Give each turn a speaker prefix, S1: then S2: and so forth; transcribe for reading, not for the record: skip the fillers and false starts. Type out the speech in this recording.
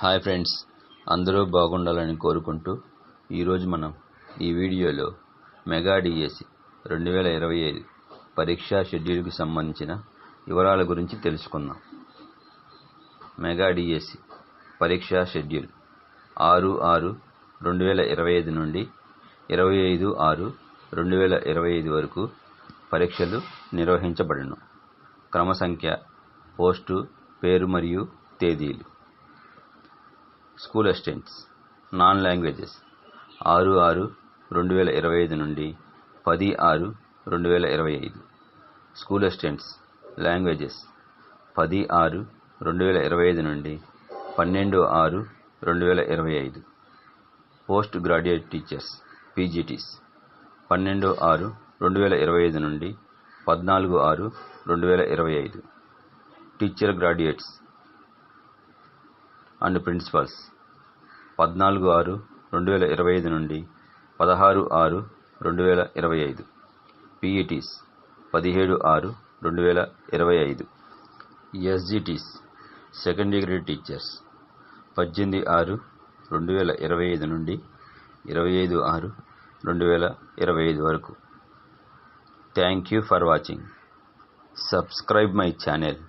S1: Hi friends, అందరూ బాగుండాలని కోరుకుంటూ ఈరోజు మనం ఈ వీడియోలో మెగా డిఎస్సి 2025 పరీక్షా షెడ్యూల్కి సంబంధించిన వివరాల గురించి తెలుసుకుందాం. మెగా డిఎస్సి పరీక్షా షెడ్యూల్ 6/6/2025 నుండి 25/6/2025 వరకు పరీక్షలు నిర్వహించబడును. క్రమ సంఖ్య, పోస్టు, పేరు మరియు తేదీలు. స్కూల్ అసిస్టెంట్స్ నాన్ లాంగ్వేజెస్ 6/6/2025 నుండి 10/6/2025. స్కూల్ అసిస్టెంట్స్ లాంగ్వేజెస్ 10/6/2025 నుండి 12/6/2025. పోస్ట్ గ్రాడ్యుయేట్ టీచర్స్ పీజీటీస్ 12/6/2025 నుండి 14/6/2025. టీచర్ గ్రాడ్యుయేట్స్ అండ్ ప్రిన్సిపల్స్ 14/6/2025 నుండి 16/6/2025. PETs 17/6/2025. SGTs second degree teachers 18/6/2025 నుండి 25/6/2025 వరకు. Thank you for watching. Subscribe my channel.